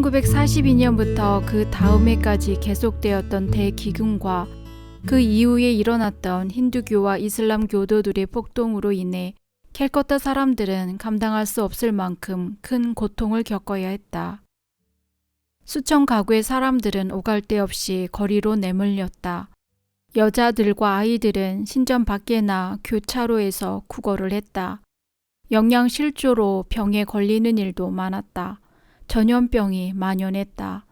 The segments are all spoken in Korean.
1942년부터 그 다음해까지 계속되었던 대기근과 그 이후에 일어났던 힌두교와 이슬람 교도들의 폭동으로 인해 캘커타 사람들은 감당할 수 없을 만큼 큰 고통을 겪어야 했다. 수천 가구의 사람들은 오갈 데 없이 거리로 내몰렸다. 여자들과 아이들은 신전 밖에나 교차로에서 구걸을 했다. 영양실조로 병에 걸리는 일도 많았다. 전염병이 만연했다.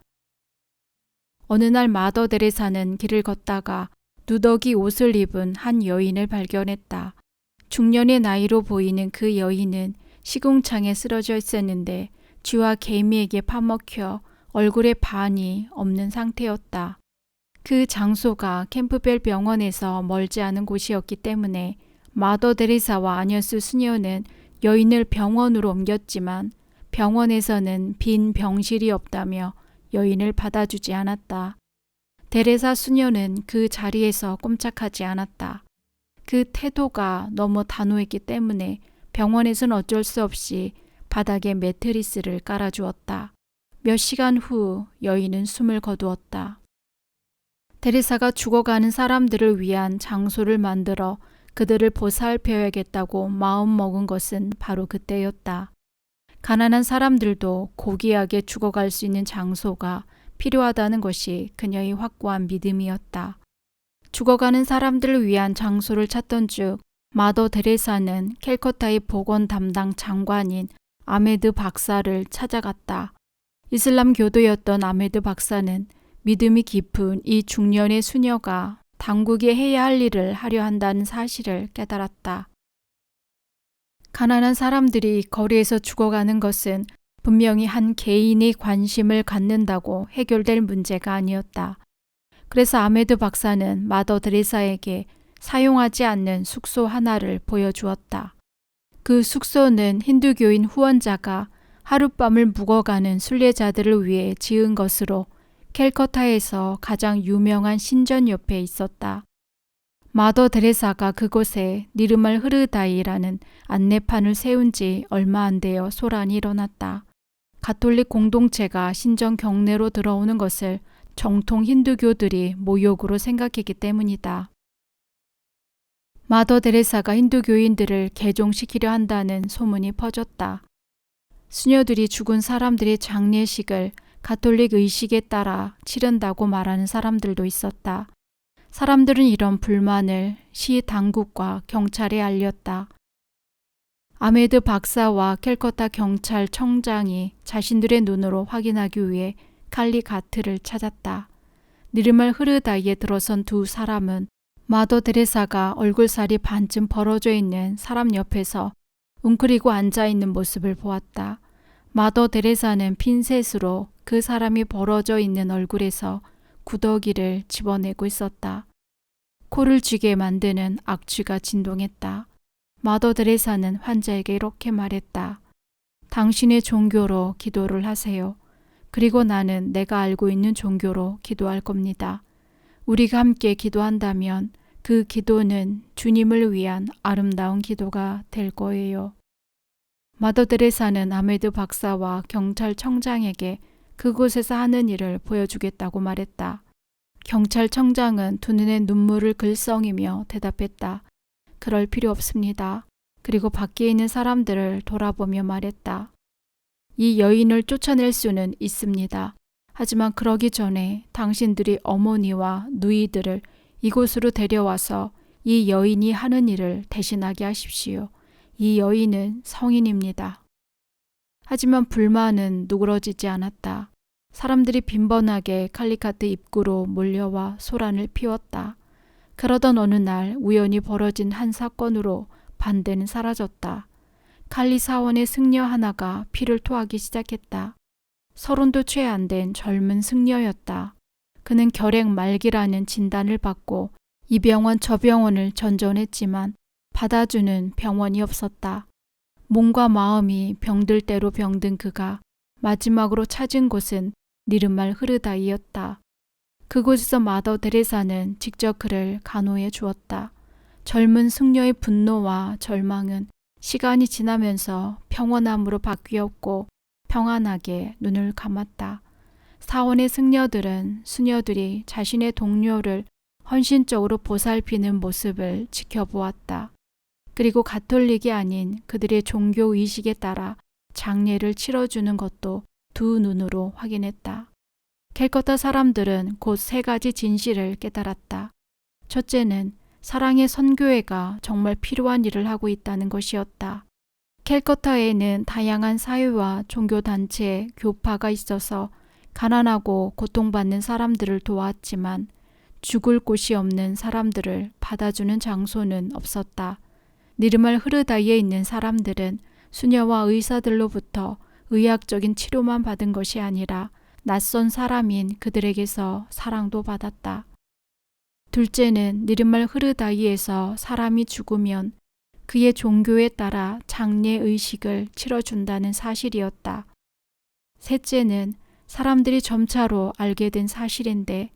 어느 날 마더 데레사는 길을 걷다가 누더기 옷을 입은 한 여인을 발견했다. 중년의 나이로 보이는 그 여인은 시궁창에 쓰러져 있었는데 쥐와 개미에게 파먹혀 얼굴에 반이 없는 상태였다. 그 장소가 캠프벨 병원에서 멀지 않은 곳이었기 때문에 마더 데레사와 아녀스 수녀는 여인을 병원으로 옮겼지만 병원에서는 빈 병실이 없다며 여인을 받아주지 않았다. 데레사 수녀는 그 자리에서 꼼짝하지 않았다. 그 태도가 너무 단호했기 때문에 병원에서는 어쩔 수 없이 바닥에 매트리스를 깔아주었다. 몇 시간 후 여인은 숨을 거두었다. 데레사가 죽어가는 사람들을 위한 장소를 만들어 그들을 보살펴야겠다고 마음먹은 것은 바로 그때였다. 가난한 사람들도 고귀하게 죽어갈 수 있는 장소가 필요하다는 것이 그녀의 확고한 믿음이었다. 죽어가는 사람들을 위한 장소를 찾던 중 마더 데레사는 캘커타의 보건 담당 장관인 아메드 박사를 찾아갔다. 이슬람 교도였던 아메드 박사는 믿음이 깊은 이 중년의 수녀가 당국이 해야 할 일을 하려 한다는 사실을 깨달았다. 가난한 사람들이 거리에서 죽어가는 것은 분명히 한 개인이 관심을 갖는다고 해결될 문제가 아니었다. 그래서 아메드 박사는 마더 데레사에게 사용하지 않는 숙소 하나를 보여주었다. 그 숙소는 힌두교인 후원자가 하룻밤을 묵어가는 순례자들을 위해 지은 것으로 캘커타에서 가장 유명한 신전 옆에 있었다. 마더 데레사가 그곳에 니르말 흐르다이라는 안내판을 세운 지 얼마 안 되어 소란이 일어났다. 가톨릭 공동체가 신전 경내로 들어오는 것을 정통 힌두교들이 모욕으로 생각했기 때문이다. 마더 데레사가 힌두교인들을 개종시키려 한다는 소문이 퍼졌다. 수녀들이 죽은 사람들의 장례식을 가톨릭 의식에 따라 치른다고 말하는 사람들도 있었다. 사람들은 이런 불만을 시 당국과 경찰에 알렸다. 아메드 박사와 캘커타 경찰청장이 자신들의 눈으로 확인하기 위해 칼리가트를 찾았다. 니르말 흐르다이에 들어선 두 사람은 마더 데레사가 얼굴살이 반쯤 벌어져 있는 사람 옆에서 웅크리고 앉아있는 모습을 보았다. 마더 데레사는 핀셋으로 그 사람이 벌어져 있는 얼굴에서 구더기를 집어내고 있었다. 코를 쥐게 만드는 악취가 진동했다. 마더 데레사는 환자에게 이렇게 말했다. 당신의 종교로 기도를 하세요. 그리고 나는 내가 알고 있는 종교로 기도할 겁니다. 우리가 함께 기도한다면 그 기도는 주님을 위한 아름다운 기도가 될 거예요. 마더 데레사는 아메드 박사와 경찰청장에게 그곳에서 하는 일을 보여주겠다고 말했다. 경찰청장은 두 눈에 눈물을 글썽이며 대답했다. 그럴 필요 없습니다. 그리고 밖에 있는 사람들을 돌아보며 말했다. 이 여인을 쫓아낼 수는 있습니다. 하지만 그러기 전에 당신들이 어머니와 누이들을 이곳으로 데려와서 이 여인이 하는 일을 대신하게 하십시오. 이 여인은 성인입니다. 하지만 불만은 누그러지지 않았다. 사람들이 빈번하게 칼리카트 입구로 몰려와 소란을 피웠다. 그러던 어느 날 우연히 벌어진 한 사건으로 반대는 사라졌다. 칼리 사원의 승려 하나가 피를 토하기 시작했다. 30도 채 안 된 젊은 승려였다. 그는 결핵 말기라는 진단을 받고 이 병원 저 병원을 전전했지만 받아주는 병원이 없었다. 몸과 마음이 병들 대로 병든 그가 마지막으로 찾은 곳은 니르말 흐르다이였다. 그곳에서 마더 데레사는 직접 그를 간호해 주었다. 젊은 승려의 분노와 절망은 시간이 지나면서 평온함으로 바뀌었고 평안하게 눈을 감았다. 사원의 승려들은 수녀들이 자신의 동료를 헌신적으로 보살피는 모습을 지켜보았다. 그리고 가톨릭이 아닌 그들의 종교 의식에 따라 장례를 치러주는 것도 두 눈으로 확인했다. 캘커타 사람들은 곧 세 가지 진실을 깨달았다. 첫째는 사랑의 선교회가 정말 필요한 일을 하고 있다는 것이었다. 캘커타에는 다양한 사회와 종교단체, 교파가 있어서 가난하고 고통받는 사람들을 도왔지만 죽을 곳이 없는 사람들을 받아주는 장소는 없었다. 니르말 흐르다이에 있는 사람들은 수녀와 의사들로부터 의학적인 치료만 받은 것이 아니라 낯선 사람인 그들에게서 사랑도 받았다. 둘째는 니르말 흐르다이에서 사람이 죽으면 그의 종교에 따라 장례 의식을 치러준다는 사실이었다. 셋째는 사람들이 점차로 알게 된 사실인데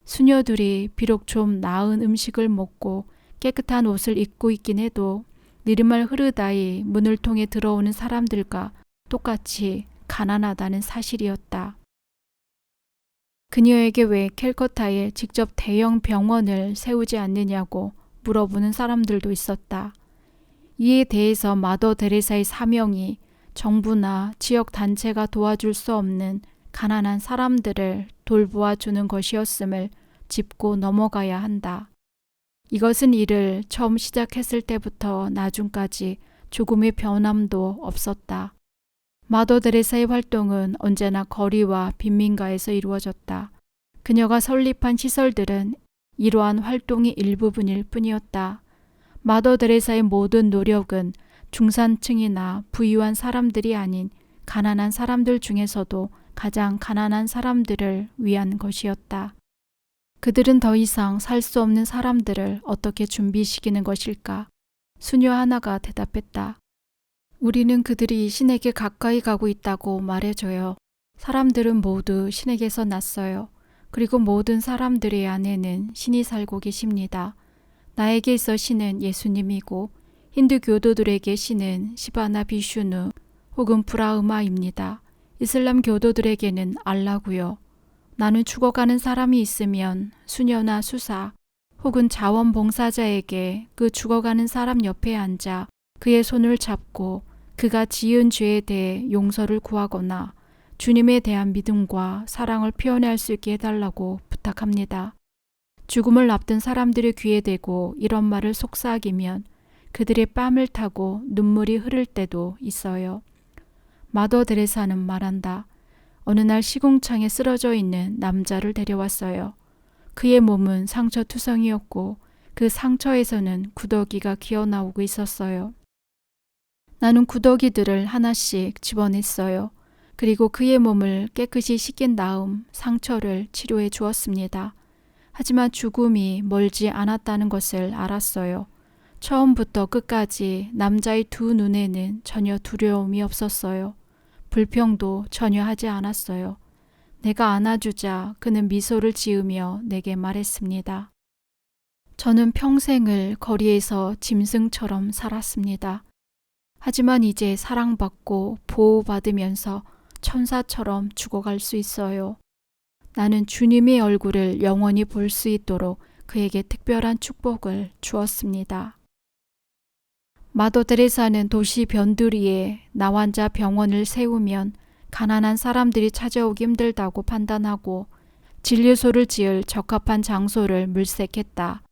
수녀들이 비록 좀 나은 음식을 먹고 깨끗한 옷을 입고 있긴 해도 니르말 흐르다이 문을 통해 들어오는 사람들과 똑같이 가난하다는 사실이었다. 그녀에게 왜 캘커타에 직접 대형 병원을 세우지 않느냐고 물어보는 사람들도 있었다. 이에 대해서 마더 데레사의 사명이 정부나 지역 단체가 도와줄 수 없는 가난한 사람들을 돌보아 주는 것이었음을 짚고 넘어가야 한다. 이것은 일을 처음 시작했을 때부터 나중까지 조금의 변함도 없었다. 마더 데레사의 활동은 언제나 거리와 빈민가에서 이루어졌다. 그녀가 설립한 시설들은 이러한 활동의 일부분일 뿐이었다. 마더 데레사의 모든 노력은 중산층이나 부유한 사람들이 아닌 가난한 사람들 중에서도 가장 가난한 사람들을 위한 것이었다. 그들은 더 이상 살 수 없는 사람들을 어떻게 준비시키는 것일까? 수녀 하나가 대답했다. 우리는 그들이 신에게 가까이 가고 있다고 말해줘요. 사람들은 모두 신에게서 났어요. 그리고 모든 사람들의 안에는 신이 살고 계십니다. 나에게 있어 신은 예수님이고 힌두 교도들에게 신은 시바나 비슈누 혹은 브라흐마입니다. 이슬람 교도들에게는 알라고요. 나는 죽어가는 사람이 있으면 수녀나 수사 혹은 자원봉사자에게 그 죽어가는 사람 옆에 앉아 그의 손을 잡고 그가 지은 죄에 대해 용서를 구하거나 주님에 대한 믿음과 사랑을 표현할 수 있게 해달라고 부탁합니다. 죽음을 앞둔 사람들의 귀에 대고 이런 말을 속삭이면 그들의 뺨을 타고 눈물이 흐를 때도 있어요. 마더 데레사는 말한다. 어느 날 시궁창에 쓰러져 있는 남자를 데려왔어요. 그의 몸은 상처투성이었고 그 상처에서는 구더기가 기어나오고 있었어요. 나는 구더기들을 하나씩 집어냈어요. 그리고 그의 몸을 깨끗이 씻긴 다음 상처를 치료해 주었습니다. 하지만 죽음이 멀지 않았다는 것을 알았어요. 처음부터 끝까지 남자의 두 눈에는 전혀 두려움이 없었어요. 불평도 전혀 하지 않았어요. 내가 안아주자 그는 미소를 지으며 내게 말했습니다. 저는 평생을 거리에서 짐승처럼 살았습니다. 하지만 이제 사랑받고 보호받으면서 천사처럼 죽어갈 수 있어요. 나는 주님의 얼굴을 영원히 볼 수 있도록 그에게 특별한 축복을 주었습니다. 마더 데레사는 도시 변두리에 나환자 병원을 세우면 가난한 사람들이 찾아오기 힘들다고 판단하고 진료소를 지을 적합한 장소를 물색했다.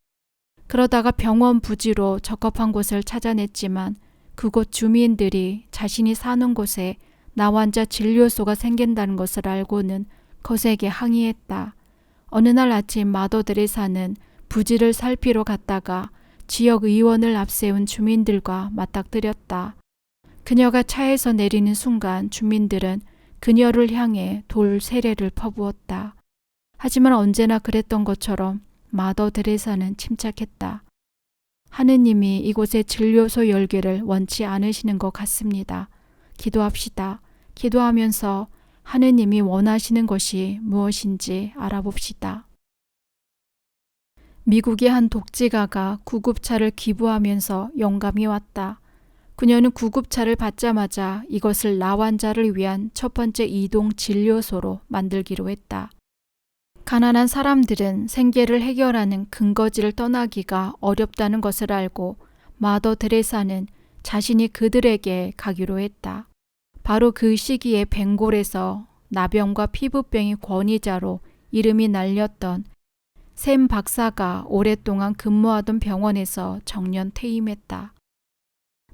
그러다가 병원 부지로 적합한 곳을 찾아냈지만 그곳 주민들이 자신이 사는 곳에 나환자 진료소가 생긴다는 것을 알고는 거세게 항의했다. 어느 날 아침 마더 데레사는 부지를 살피러 갔다가 지역 의원을 앞세운 주민들과 맞닥뜨렸다. 그녀가 차에서 내리는 순간 주민들은 그녀를 향해 돌 세례를 퍼부었다. 하지만 언제나 그랬던 것처럼 마더 데레사는 침착했다. 하느님이 이곳에 진료소 열기를 원치 않으시는 것 같습니다. 기도합시다. 기도하면서 하느님이 원하시는 것이 무엇인지 알아봅시다. 미국의 한 독지가가 구급차를 기부하면서 영감이 왔다. 그녀는 구급차를 받자마자 이것을 나환자를 위한 첫 번째 이동 진료소로 만들기로 했다. 가난한 사람들은 생계를 해결하는 근거지를 떠나기가 어렵다는 것을 알고 마더 데레사는 자신이 그들에게 가기로 했다. 바로 그 시기에 벵골에서 나병과 피부병의 권위자로 이름이 날렸던 샘 박사가 오랫동안 근무하던 병원에서 정년 퇴임했다.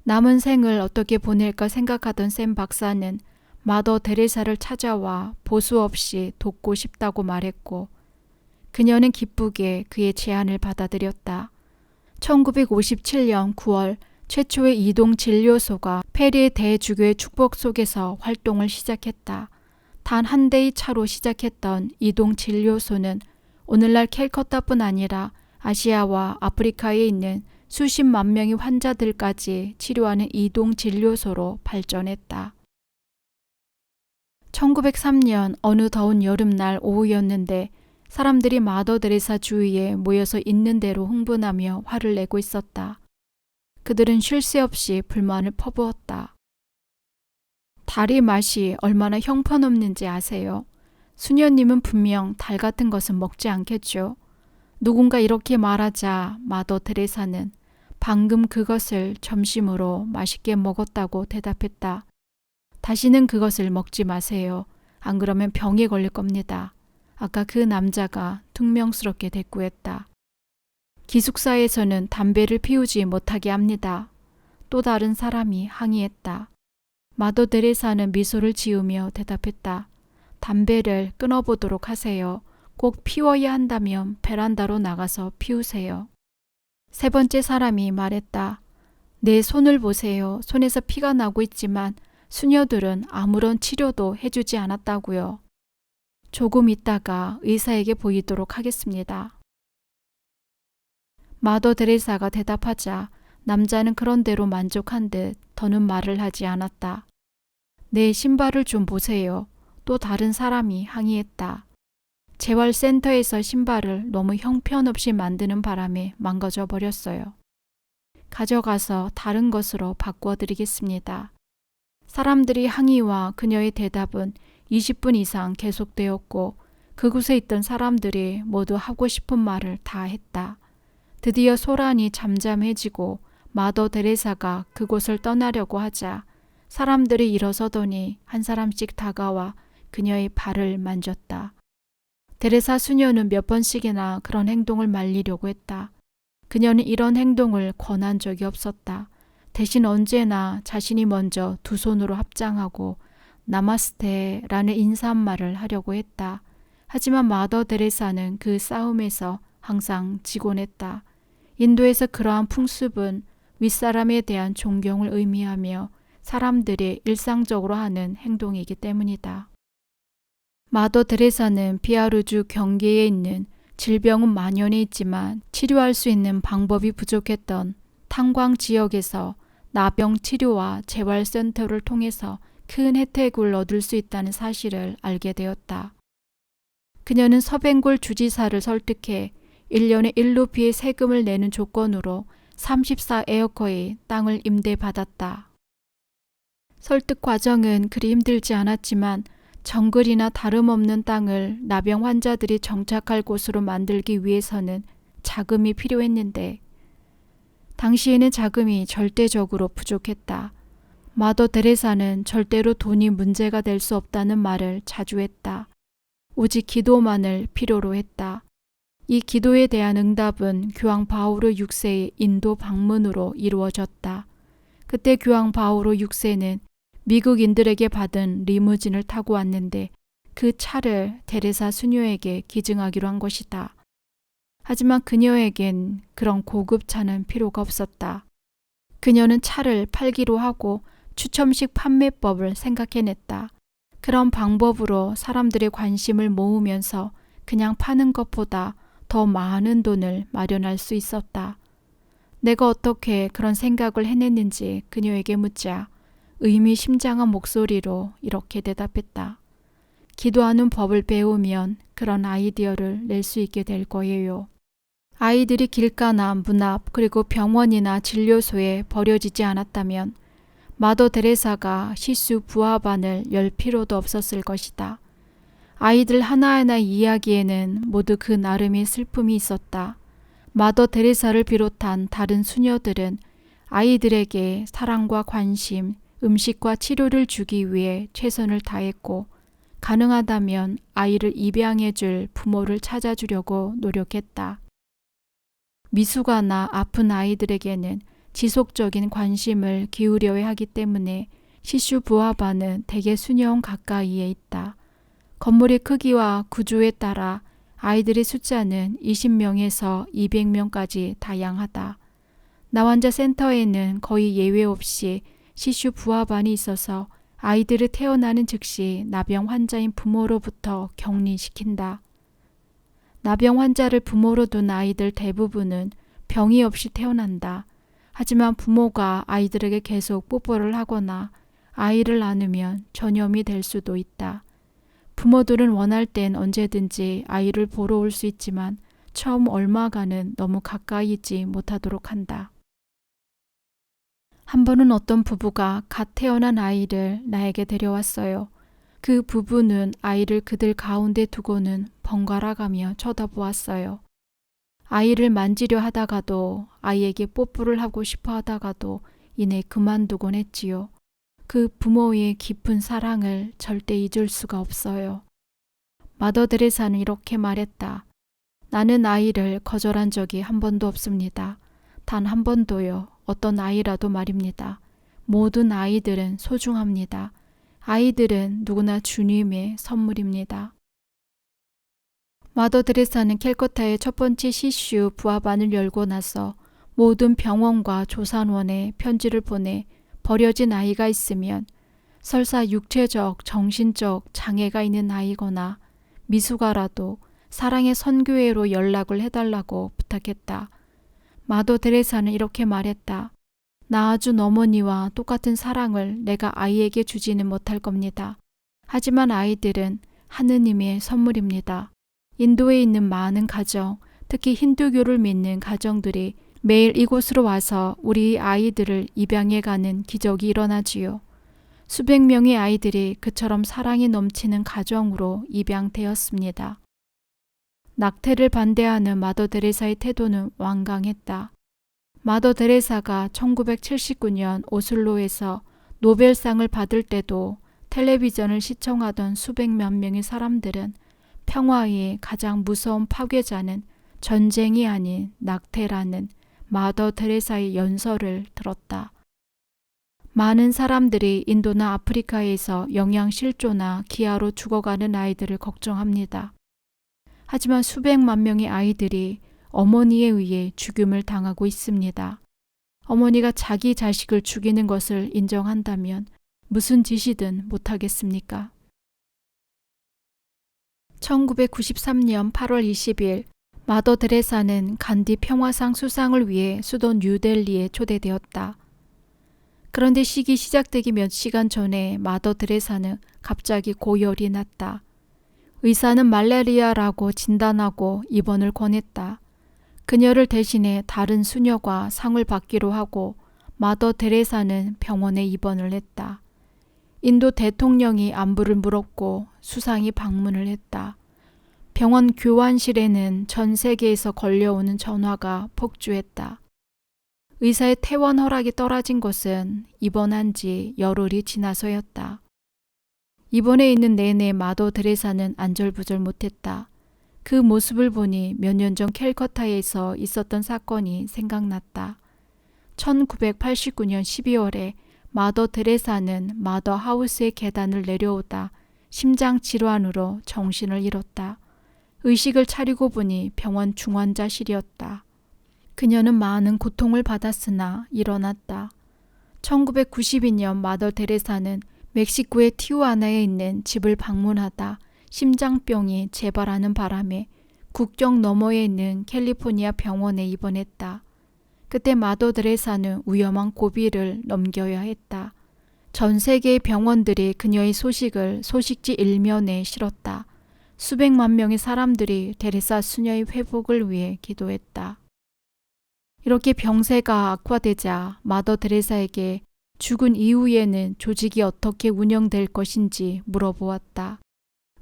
남은 생을 어떻게 보낼까 생각하던 샘 박사는 마더 데레사를 찾아와 보수 없이 돕고 싶다고 말했고 그녀는 기쁘게 그의 제안을 받아들였다. 1957년 9월 최초의 이동 진료소가 페리의 대주교의 축복 속에서 활동을 시작했다. 단 한 대의 차로 시작했던 이동 진료소는 오늘날 캘커타뿐 아니라 아시아와 아프리카에 있는 수십만 명의 환자들까지 치료하는 이동 진료소로 발전했다. 1903년 어느 더운 여름날 오후였는데 사람들이 마더 데레사 주위에 모여서 있는 대로 흥분하며 화를 내고 있었다. 그들은 쉴 새 없이 불만을 퍼부었다. 달의 맛이 얼마나 형편없는지 아세요? 수녀님은 분명 달 같은 것은 먹지 않겠죠. 누군가 이렇게 말하자 마더 데레사는 방금 그것을 점심으로 맛있게 먹었다고 대답했다. 다시는 그것을 먹지 마세요. 안 그러면 병에 걸릴 겁니다. 아까 그 남자가 퉁명스럽게 대꾸했다. 기숙사에서는 담배를 피우지 못하게 합니다. 또 다른 사람이 항의했다. 마더 데레사는 미소를 지으며 대답했다. 담배를 끊어보도록 하세요. 꼭 피워야 한다면 베란다로 나가서 피우세요. 세 번째 사람이 말했다. 내 손을 보세요. 손에서 피가 나고 있지만 수녀들은 아무런 치료도 해주지 않았다고요. 조금 있다가 의사에게 보이도록 하겠습니다. 마더 데레사가 대답하자 남자는 그런대로 만족한 듯 더는 말을 하지 않았다. 내 신발을 좀 보세요. 또 다른 사람이 항의했다. 재활센터에서 신발을 너무 형편없이 만드는 바람에 망가져 버렸어요. 가져가서 다른 것으로 바꾸어드리겠습니다. 사람들이 항의와 그녀의 대답은 20분 이상 계속되었고 그곳에 있던 사람들이 모두 하고 싶은 말을 다 했다. 드디어 소란이 잠잠해지고 마더 데레사가 그곳을 떠나려고 하자 사람들이 일어서더니 한 사람씩 다가와 그녀의 발을 만졌다. 데레사 수녀는 몇 번씩이나 그런 행동을 말리려고 했다. 그녀는 이런 행동을 권한 적이 없었다. 대신 언제나 자신이 먼저 두 손으로 합장하고 나마스테라는 인사말을 하려고 했다. 하지만 마더 데레사는 그 싸움에서 항상 지곤 했다. 인도에서 그러한 풍습은 윗사람에 대한 존경을 의미하며 사람들이 일상적으로 하는 행동이기 때문이다. 마더 데레사는 비아르주 경계에 있는 질병은 만연해 있지만 치료할 수 있는 방법이 부족했던 탄광 지역에서 나병 치료와 재활센터를 통해서 큰 혜택을 얻을 수 있다는 사실을 알게 되었다. 그녀는 서벵골 주지사를 설득해 1년에 1루피의 세금을 내는 조건으로 34에어커의 땅을 임대받았다. 설득 과정은 그리 힘들지 않았지만 정글이나 다름없는 땅을 나병 환자들이 정착할 곳으로 만들기 위해서는 자금이 필요했는데 당시에는 자금이 절대적으로 부족했다. 마더 데레사는 절대로 돈이 문제가 될 수 없다는 말을 자주 했다. 오직 기도만을 필요로 했다. 이 기도에 대한 응답은 교황 바오로 6세의 인도 방문으로 이루어졌다. 그때 교황 바오로 6세는 미국인들에게 받은 리무진을 타고 왔는데 그 차를 데레사 수녀에게 기증하기로 한 것이다. 하지만 그녀에겐 그런 고급 차는 필요가 없었다. 그녀는 차를 팔기로 하고 추첨식 판매법을 생각해냈다. 그런 방법으로 사람들의 관심을 모으면서 그냥 파는 것보다 더 많은 돈을 마련할 수 있었다. 내가 어떻게 그런 생각을 해냈는지 그녀에게 묻자 의미심장한 목소리로 이렇게 대답했다. 기도하는 법을 배우면 그런 아이디어를 낼 수 있게 될 거예요. 아이들이 길가나 문 앞 그리고 병원이나 진료소에 버려지지 않았다면 마더 데레사가 시수 부하반을 열 필요도 없었을 것이다. 아이들 하나하나 이야기에는 모두 그 나름의 슬픔이 있었다. 마더 데레사를 비롯한 다른 수녀들은 아이들에게 사랑과 관심, 음식과 치료를 주기 위해 최선을 다했고 가능하다면 아이를 입양해 줄 부모를 찾아주려고 노력했다. 미숙아나 아픈 아이들에게는 지속적인 관심을 기울여야 하기 때문에 시슈 부하반은 대개 수녀원 가까이에 있다. 건물의 크기와 구조에 따라 아이들의 숫자는 20명에서 200명까지 다양하다. 나환자 센터에는 거의 예외 없이 시슈 부하반이 있어서 아이들을 태어나는 즉시 나병 환자인 부모로부터 격리시킨다. 나병 환자를 부모로 둔 아이들 대부분은 병이 없이 태어난다. 하지만 부모가 아이들에게 계속 뽀뽀를 하거나 아이를 낳으면 전염이 될 수도 있다. 부모들은 원할 땐 언제든지 아이를 보러 올 수 있지만 처음 얼마간은 너무 가까이 있지 못하도록 한다. 한 번은 어떤 부부가 갓 태어난 아이를 나에게 데려왔어요. 그 부부는 아이를 그들 가운데 두고는 번갈아 가며 쳐다보았어요. 아이를 만지려 하다가도 아이에게 뽀뽀를 하고 싶어 하다가도 이내 그만두곤 했지요. 그 부모의 깊은 사랑을 절대 잊을 수가 없어요. 마더 데레사는 이렇게 말했다. 나는 아이를 거절한 적이 한 번도 없습니다. 단 한 번도요. 어떤 아이라도 말입니다. 모든 아이들은 소중합니다. 아이들은 누구나 주님의 선물입니다. 마더 데레사는 캘커타의 첫 번째 시슈 부하반을 열고 나서 모든 병원과 조산원에 편지를 보내 버려진 아이가 있으면 설사 육체적, 정신적 장애가 있는 아이거나 미숙아라도 사랑의 선교회로 연락을 해달라고 부탁했다. 마더 데레사는 이렇게 말했다. 낳아준 어머니와 똑같은 사랑을 내가 아이에게 주지는 못할 겁니다. 하지만 아이들은 하느님의 선물입니다. 인도에 있는 많은 가정, 특히 힌두교를 믿는 가정들이 매일 이곳으로 와서 우리 아이들을 입양해가는 기적이 일어나지요. 수백 명의 아이들이 그처럼 사랑이 넘치는 가정으로 입양되었습니다. 낙태를 반대하는 마더 데레사의 태도는 완강했다. 마더 데레사가 1979년 오슬로에서 노벨상을 받을 때도 텔레비전을 시청하던 수백만 명의 사람들은 평화의 가장 무서운 파괴자는 전쟁이 아닌 낙태라는 마더 데레사의 연설을 들었다. 많은 사람들이 인도나 아프리카에서 영양실조나 기아로 죽어가는 아이들을 걱정합니다. 하지만 수백만 명의 아이들이 어머니에 의해 죽임을 당하고 있습니다. 어머니가 자기 자식을 죽이는 것을 인정한다면 무슨 짓이든 못하겠습니까? 1993년 8월 20일 마더 데레사는 간디 평화상 수상을 위해 수도 뉴델리에 초대되었다. 그런데 식이 시작되기 몇 시간 전에 마더 데레사는 갑자기 고열이 났다. 의사는 말레리아라고 진단하고 입원을 권했다. 그녀를 대신해 다른 수녀가 상을 받기로 하고 마더 데레사는 병원에 입원을 했다. 인도 대통령이 안부를 물었고 수상이 방문을 했다. 병원 교환실에는 전 세계에서 걸려오는 전화가 폭주했다. 의사의 퇴원 허락이 떨어진 것은 입원한 지 열흘이 지나서였다. 입원해 있는 내내 마더 데레사는 안절부절 못했다. 그 모습을 보니 몇 년 전 캘커타에서 있었던 사건이 생각났다. 1989년 12월에 마더 데레사는 마더 하우스의 계단을 내려오다 심장 질환으로 정신을 잃었다. 의식을 차리고 보니 병원 중환자실이었다. 그녀는 많은 고통을 받았으나 일어났다. 1992년 마더 데레사는 멕시코의 티우아나에 있는 집을 방문하다 심장병이 재발하는 바람에 국경 너머에 있는 캘리포니아 병원에 입원했다. 그때 마더 데레사는 위험한 고비를 넘겨야 했다. 전 세계의 병원들이 그녀의 소식을 소식지 일면에 실었다. 수백만 명의 사람들이 데레사 수녀의 회복을 위해 기도했다. 이렇게 병세가 악화되자 마더 데레사에게 죽은 이후에는 조직이 어떻게 운영될 것인지 물어보았다.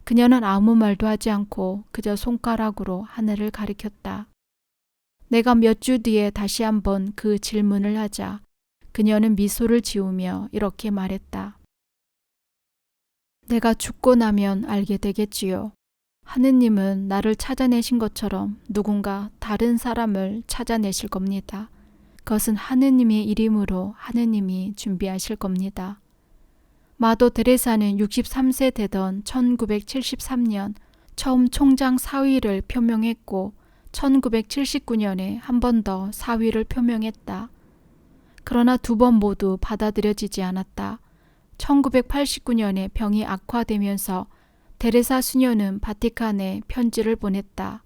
그녀는 아무 말도 하지 않고 그저 손가락으로 하늘을 가리켰다. 내가 몇 주 뒤에 다시 한번 그 질문을 하자 그녀는 미소를 지으며 이렇게 말했다. 내가 죽고 나면 알게 되겠지요. 하느님은 나를 찾아내신 것처럼 누군가 다른 사람을 찾아내실 겁니다. 그것은 하느님의 이름으로 하느님이 준비하실 겁니다. 마더 데레사는 63세 되던 1973년 처음 총장 사위를 표명했고 1979년에 한 번 더 사위를 표명했다. 그러나 두 번 모두 받아들여지지 않았다. 1989년에 병이 악화되면서 데레사 수녀는 바티칸에 편지를 보냈다.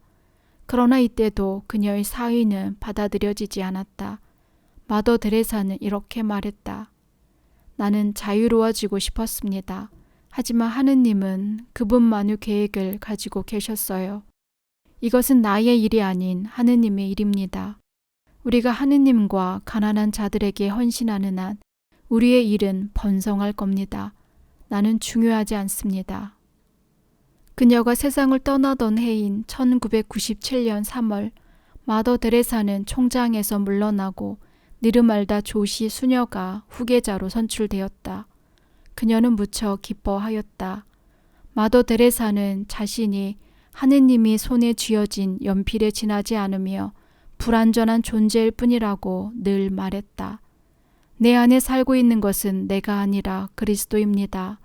그러나 이때도 그녀의 사위는 받아들여지지 않았다. 마더 데레사는 이렇게 말했다. 나는 자유로워지고 싶었습니다. 하지만 하느님은 그분만의 계획을 가지고 계셨어요. 이것은 나의 일이 아닌 하느님의 일입니다. 우리가 하느님과 가난한 자들에게 헌신하는 한 우리의 일은 번성할 겁니다. 나는 중요하지 않습니다. 그녀가 세상을 떠나던 해인 1997년 3월 마더 데레사는 총장에서 물러나고 니르말다 조시 수녀가 후계자로 선출되었다. 그녀는 무척 기뻐하였다. 마더 데레사는 자신이 하느님이 손에 쥐어진 연필에 지나지 않으며 불완전한 존재일 뿐이라고 늘 말했다. 내 안에 살고 있는 것은 내가 아니라 그리스도입니다.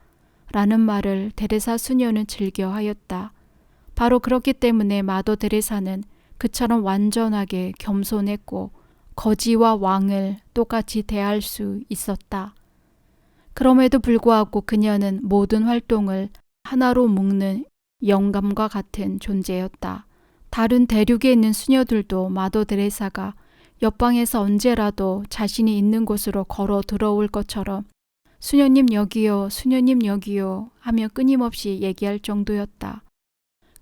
라는 말을 데레사 수녀는 즐겨하였다. 바로 그렇기 때문에 마더 데레사는 그처럼 완전하게 겸손했고 거지와 왕을 똑같이 대할 수 있었다. 그럼에도 불구하고 그녀는 모든 활동을 하나로 묶는 영감과 같은 존재였다. 다른 대륙에 있는 수녀들도 마더 데레사가 옆방에서 언제라도 자신이 있는 곳으로 걸어 들어올 것처럼 수녀님 여기요, 수녀님 여기요 하며 끊임없이 얘기할 정도였다.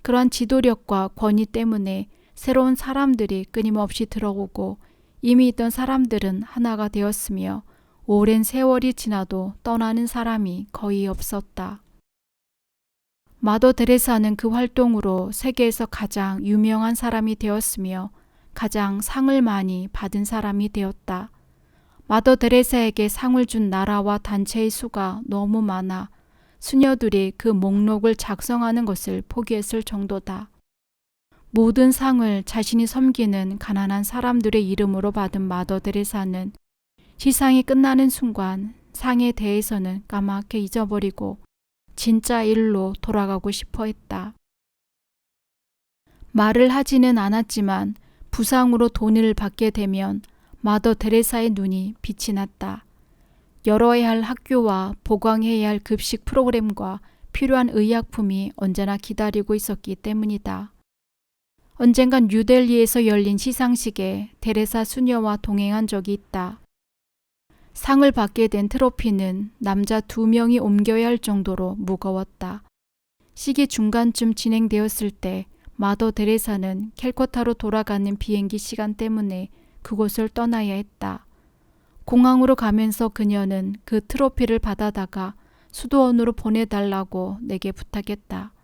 그러한 지도력과 권위 때문에 새로운 사람들이 끊임없이 들어오고 이미 있던 사람들은 하나가 되었으며 오랜 세월이 지나도 떠나는 사람이 거의 없었다. 마더 데레사는 그 활동으로 세계에서 가장 유명한 사람이 되었으며 가장 상을 많이 받은 사람이 되었다. 마더 데레사에게 상을 준 나라와 단체의 수가 너무 많아 수녀들이 그 목록을 작성하는 것을 포기했을 정도다. 모든 상을 자신이 섬기는 가난한 사람들의 이름으로 받은 마더 데레사는 시상이 끝나는 순간 상에 대해서는 까맣게 잊어버리고 진짜 일로 돌아가고 싶어 했다. 말을 하지는 않았지만 부상으로 돈을 받게 되면 마더 데레사의 눈이 빛이 났다. 열어야 할 학교와 보강해야 할 급식 프로그램과 필요한 의약품이 언제나 기다리고 있었기 때문이다. 언젠간 뉴델리에서 열린 시상식에 데레사 수녀와 동행한 적이 있다. 상을 받게 된 트로피는 남자 2명이 옮겨야 할 정도로 무거웠다. 시기 중간쯤 진행되었을 때 마더 데레사는 캘커타로 돌아가는 비행기 시간 때문에 그곳을 떠나야 했다. 공항으로 가면서 그녀는 그 트로피를 받아다가 수도원으로 보내달라고 내게 부탁했다.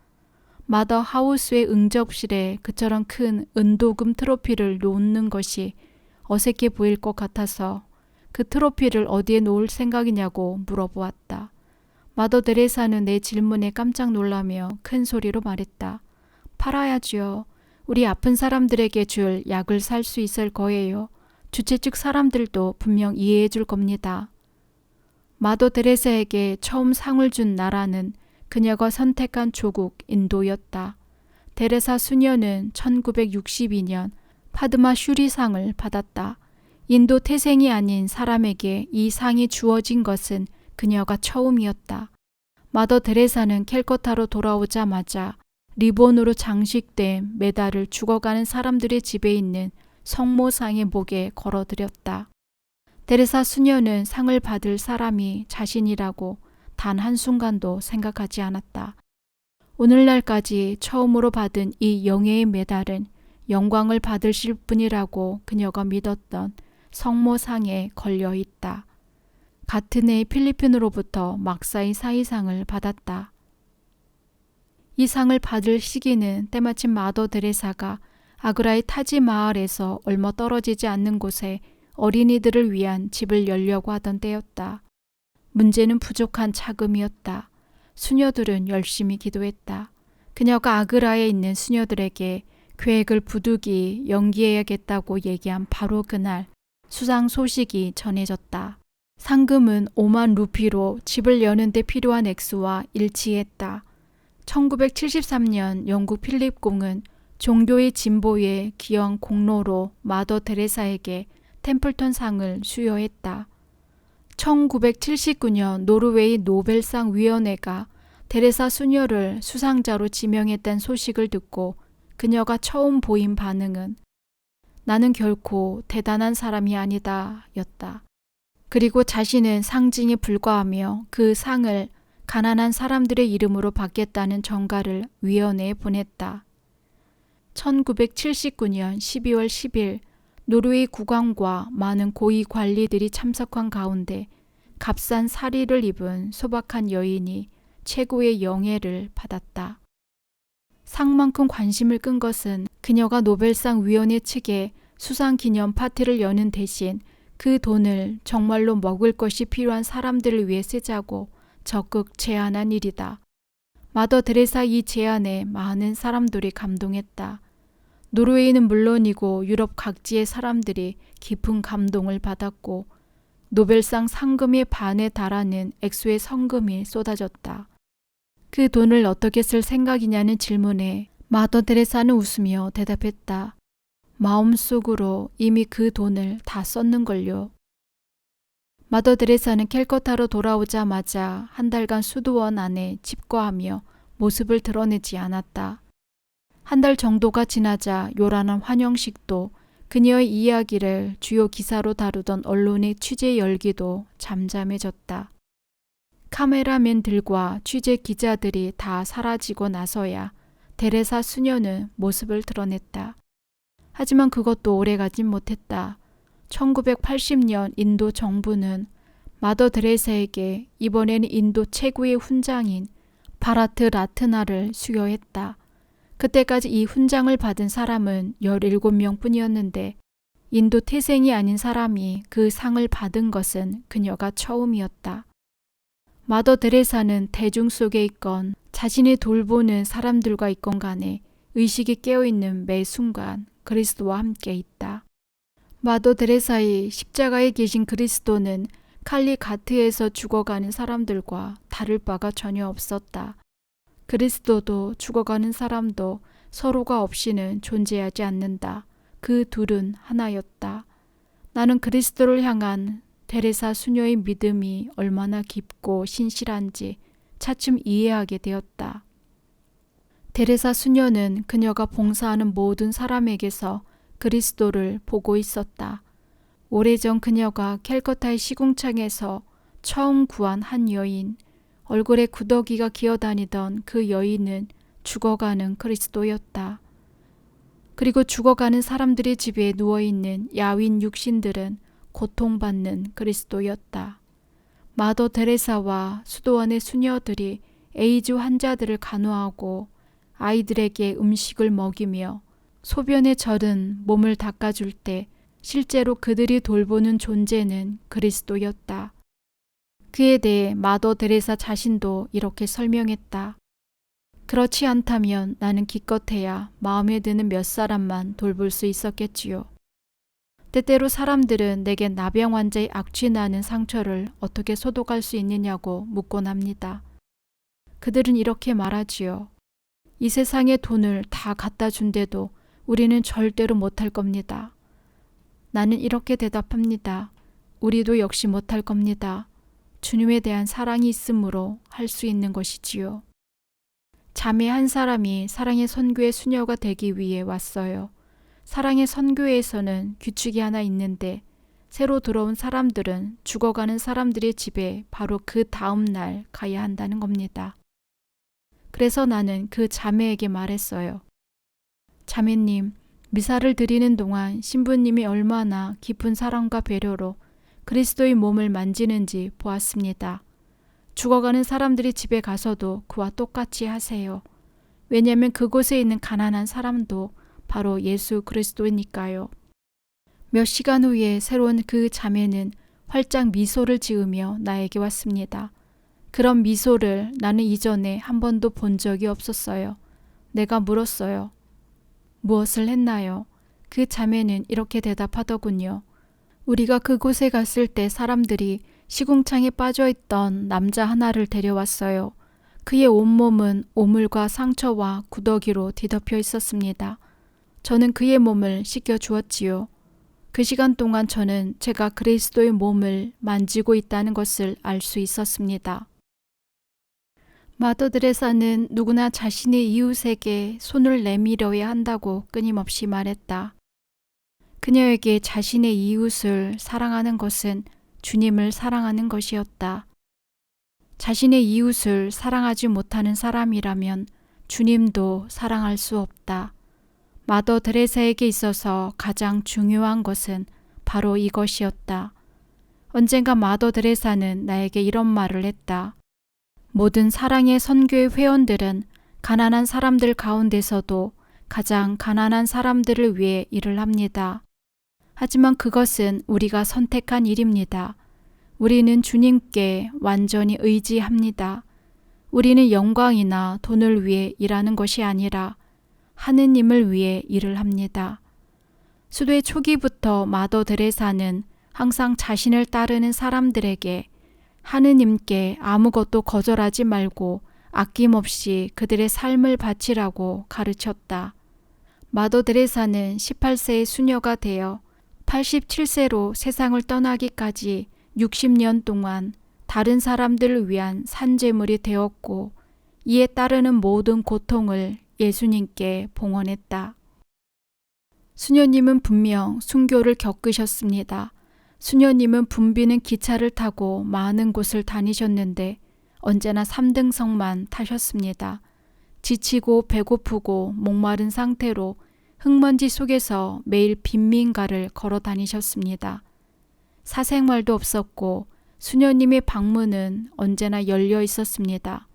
마더 하우스의 응접실에 그처럼 큰 은도금 트로피를 놓는 것이 어색해 보일 것 같아서 그 트로피를 어디에 놓을 생각이냐고 물어보았다. 마더 데레사는 내 질문에 깜짝 놀라며 큰 소리로 말했다. 팔아야지요. 우리 아픈 사람들에게 줄 약을 살 수 있을 거예요. 주최 측 사람들도 분명 이해해 줄 겁니다. 마더 데레사에게 처음 상을 준 나라는 그녀가 선택한 조국 인도였다. 데레사 수녀는 1962년 파드마 슈리상을 받았다. 인도 태생이 아닌 사람에게 이 상이 주어진 것은 그녀가 처음이었다. 마더 데레사는 캘커타로 돌아오자마자 리본으로 장식된 메달을 죽어가는 사람들의 집에 있는 성모상의 목에 걸어드렸다. 데레사 수녀는 상을 받을 사람이 자신이라고 단 한순간도 생각하지 않았다. 오늘날까지 처음으로 받은 이 영예의 메달은 영광을 받으실 분이라고 그녀가 믿었던 성모상에 걸려 있다. 같은 해 필리핀으로부터 막사이 사의상을 받았다. 이 상을 받을 시기는 때마침 마더 데레사가 아그라의 타지 마을에서 얼마 떨어지지 않는 곳에 어린이들을 위한 집을 열려고 하던 때였다. 문제는 부족한 자금이었다. 수녀들은 열심히 기도했다. 그녀가 아그라에 있는 수녀들에게 계획을 부득이 연기해야겠다고 얘기한 바로 그날 수상 소식이 전해졌다. 상금은 5만 루피로 집을 여는 데 필요한 액수와 일치했다. 1973년 영국 필립공은 종교의 진보에 기여한 공로로 마더 데레사에게 템플턴 상을 수여했다. 1979년 노르웨이 노벨상 위원회가 데레사 수녀를 수상자로 지명했다는 소식을 듣고 그녀가 처음 보인 반응은 나는 결코 대단한 사람이 아니다 였다. 그리고 자신은 상징에 불과하며 그 상을 가난한 사람들의 이름으로 받겠다는 전가를 위원회에 보냈다. 1979년 12월 10일 노르웨이 국왕과 많은 고위 관리들이 참석한 가운데 값싼 사리를 입은 소박한 여인이 최고의 영예를 받았다. 상만큼 관심을 끈 것은 그녀가 노벨상 위원회 측에 수상 기념 파티를 여는 대신 그 돈을 정말로 먹을 것이 필요한 사람들을 위해 쓰자고 적극 제안한 일이다. 마더 데레사 이 제안에 많은 사람들이 감동했다. 노르웨이는 물론이고 유럽 각지의 사람들이 깊은 감동을 받았고 노벨상 상금의 반에 달하는 액수의 성금이 쏟아졌다. 그 돈을 어떻게 쓸 생각이냐는 질문에 마더 데레사는 웃으며 대답했다. 마음속으로 이미 그 돈을 다 썼는걸요. 마더 데레사는 캘커타로 돌아오자마자 한 달간 수도원 안에 집거하며 모습을 드러내지 않았다. 한 달 정도가 지나자 요란한 환영식도 그녀의 이야기를 주요 기사로 다루던 언론의 취재 열기도 잠잠해졌다. 카메라맨들과 취재 기자들이 다 사라지고 나서야 데레사 수녀는 모습을 드러냈다. 하지만 그것도 오래가진 못했다. 1980년 인도 정부는 마더 데레사에게 이번에는 인도 최고의 훈장인 바라트 라트나를 수여했다. 그때까지 이 훈장을 받은 사람은 17명 뿐이었는데 인도 태생이 아닌 사람이 그 상을 받은 것은 그녀가 처음이었다. 마더 데레사는 대중 속에 있건 자신이 돌보는 사람들과 있건 간에 의식이 깨어있는 매 순간 그리스도와 함께 있다. 마더 데레사의 십자가에 계신 그리스도는 칼리가트에서 죽어가는 사람들과 다를 바가 전혀 없었다. 그리스도도 죽어가는 사람도 서로가 없이는 존재하지 않는다. 그 둘은 하나였다. 나는 그리스도를 향한 데레사 수녀의 믿음이 얼마나 깊고 신실한지 차츰 이해하게 되었다. 데레사 수녀는 그녀가 봉사하는 모든 사람에게서 그리스도를 보고 있었다. 오래전 그녀가 캘커타의 시궁창에서 처음 구한 한 여인, 얼굴에 구더기가 기어다니던 그 여인은 죽어가는 그리스도였다. 그리고 죽어가는 사람들의 집에 누워있는 야윈 육신들은 고통받는 그리스도였다. 마더 데레사와 수도원의 수녀들이 에이즈 환자들을 간호하고 아이들에게 음식을 먹이며 소변에 절은 몸을 닦아줄 때 실제로 그들이 돌보는 존재는 그리스도였다. 그에 대해 마더 데레사 자신도 이렇게 설명했다. 그렇지 않다면 나는 기껏해야 마음에 드는 몇 사람만 돌볼 수 있었겠지요. 때때로 사람들은 내게 나병 환자의 악취나는 상처를 어떻게 소독할 수 있느냐고 묻곤 합니다. 그들은 이렇게 말하지요. 이 세상의 돈을 다 갖다 준데도 우리는 절대로 못할 겁니다. 나는 이렇게 대답합니다. 우리도 역시 못할 겁니다. 주님에 대한 사랑이 있으므로 할 수 있는 것이지요. 자매 한 사람이 사랑의 선교의 수녀가 되기 위해 왔어요. 사랑의 선교회에서는 규칙이 하나 있는데 새로 들어온 사람들은 죽어가는 사람들의 집에 바로 그 다음 날 가야 한다는 겁니다. 그래서 나는 그 자매에게 말했어요. 자매님, 미사를 드리는 동안 신부님이 얼마나 깊은 사랑과 배려로 그리스도의 몸을 만지는지 보았습니다. 죽어가는 사람들이 집에 가서도 그와 똑같이 하세요. 왜냐하면 그곳에 있는 가난한 사람도 바로 예수 그리스도니까요. 몇 시간 후에 새로운 그 자매는 활짝 미소를 지으며 나에게 왔습니다. 그런 미소를 나는 이전에 한 번도 본 적이 없었어요. 내가 물었어요. 무엇을 했나요? 그 자매는 이렇게 대답하더군요. 우리가 그곳에 갔을 때 사람들이 시궁창에 빠져있던 남자 하나를 데려왔어요. 그의 온몸은 오물과 상처와 구더기로 뒤덮여 있었습니다. 저는 그의 몸을 씻겨 주었지요. 그 시간 동안 저는 제가 그리스도의 몸을 만지고 있다는 것을 알 수 있었습니다. 마더 드레사는 누구나 자신의 이웃에게 손을 내밀어야 한다고 끊임없이 말했다. 그녀에게 자신의 이웃을 사랑하는 것은 주님을 사랑하는 것이었다. 자신의 이웃을 사랑하지 못하는 사람이라면 주님도 사랑할 수 없다. 마더 드레사에게 있어서 가장 중요한 것은 바로 이것이었다. 언젠가 마더 드레사는 나에게 이런 말을 했다. 모든 사랑의 선교회 회원들은 가난한 사람들 가운데서도 가장 가난한 사람들을 위해 일을 합니다. 하지만 그것은 우리가 선택한 일입니다. 우리는 주님께 완전히 의지합니다. 우리는 영광이나 돈을 위해 일하는 것이 아니라 하느님을 위해 일을 합니다. 수도의 초기부터 마더 드레사는 항상 자신을 따르는 사람들에게 하느님께 아무것도 거절하지 말고 아낌없이 그들의 삶을 바치라고 가르쳤다. 마더 드레사는 18세의 수녀가 되어 87세로 세상을 떠나기까지 60년 동안 다른 사람들을 위한 산재물이 되었고 이에 따르는 모든 고통을 예수님께 봉헌했다. 수녀님은 분명 순교를 겪으셨습니다. 수녀님은 붐비는 기차를 타고 많은 곳을 다니셨는데 언제나 3등석만 타셨습니다. 지치고 배고프고 목마른 상태로 흙먼지 속에서 매일 빈민가를 걸어 다니셨습니다. 사생활도 없었고 수녀님의 방문은 언제나 열려 있었습니다.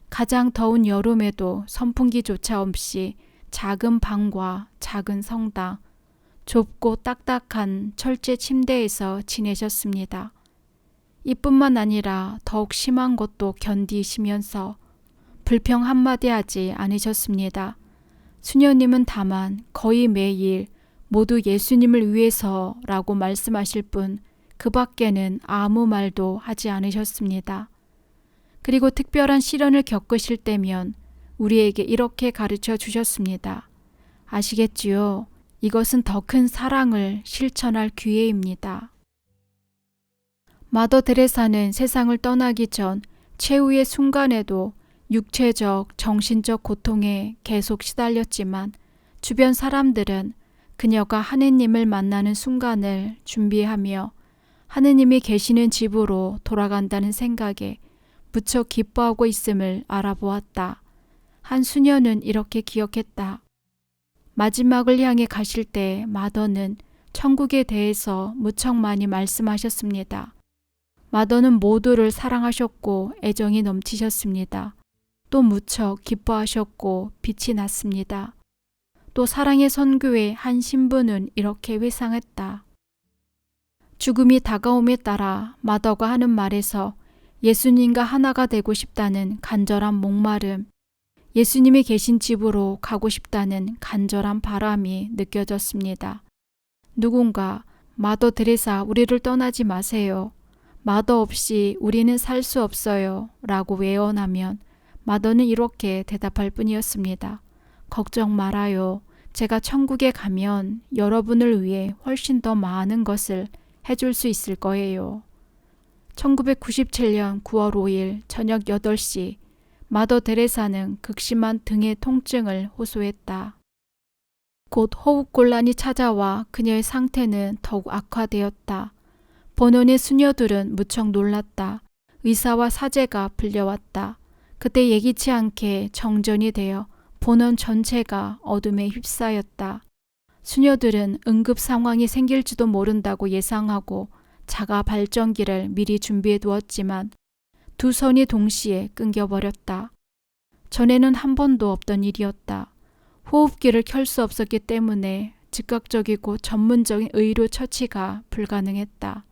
가장 더운 여름에도 선풍기조차 없이 작은 방과 작은 성당, 좁고 딱딱한 철제 침대에서 지내셨습니다. 이뿐만 아니라 더욱 심한 것도 견디시면서 불평 한마디 하지 않으셨습니다. 수녀님은 다만 거의 매일 모두 예수님을 위해서라고 말씀하실 뿐 그 밖에는 아무 말도 하지 않으셨습니다. 그리고 특별한 시련을 겪으실 때면 우리에게 이렇게 가르쳐 주셨습니다. 아시겠지요? 이것은 더 큰 사랑을 실천할 기회입니다. 마더 드레사는 세상을 떠나기 전 최후의 순간에도 육체적, 정신적 고통에 계속 시달렸지만 주변 사람들은 그녀가 하느님을 만나는 순간을 준비하며 하느님이 계시는 집으로 돌아간다는 생각에 무척 기뻐하고 있음을 알아보았다. 한 수녀는 이렇게 기억했다. 마지막을 향해 가실 때 마더는 천국에 대해서 무척 많이 말씀하셨습니다. 마더는 모두를 사랑하셨고 애정이 넘치셨습니다. 또 무척 기뻐하셨고 빛이 났습니다. 또 사랑의 선교의 한 신부는 이렇게 회상했다. 죽음이 다가옴에 따라 마더가 하는 말에서 예수님과 하나가 되고 싶다는 간절한 목마름, 예수님이 계신 집으로 가고 싶다는 간절한 바람이 느껴졌습니다. 누군가 마더 드레사 우리를 떠나지 마세요. 마더 없이 우리는 살 수 없어요. 라고 외원하면 마더는 이렇게 대답할 뿐이었습니다. 걱정 말아요. 제가 천국에 가면 여러분을 위해 훨씬 더 많은 것을 해줄 수 있을 거예요. 1997년 9월 5일 저녁 8시 마더 데레사는 극심한 등의 통증을 호소했다. 곧 호흡곤란이 찾아와 그녀의 상태는 더욱 악화되었다. 본원의 수녀들은 무척 놀랐다. 의사와 사제가 불려왔다. 그때 예기치 않게 정전이 되어 본원 전체가 어둠에 휩싸였다. 수녀들은 응급 상황이 생길지도 모른다고 예상하고 자가 발전기를 미리 준비해 두었지만 두 선이 동시에 끊겨버렸다. 전에는 한 번도 없던 일이었다. 호흡기를 켤 수 없었기 때문에 즉각적이고 전문적인 의료 처치가 불가능했다.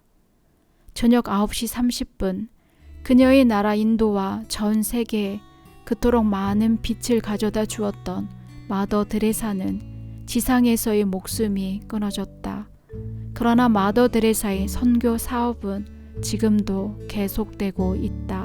저녁 9시 30분, 그녀의 나라 인도와 전 세계에 그토록 많은 빛을 가져다 주었던 마더 드레사는 지상에서의 목숨이 끊어졌다. 그러나 마더 드레사의 선교 사업은 지금도 계속되고 있다.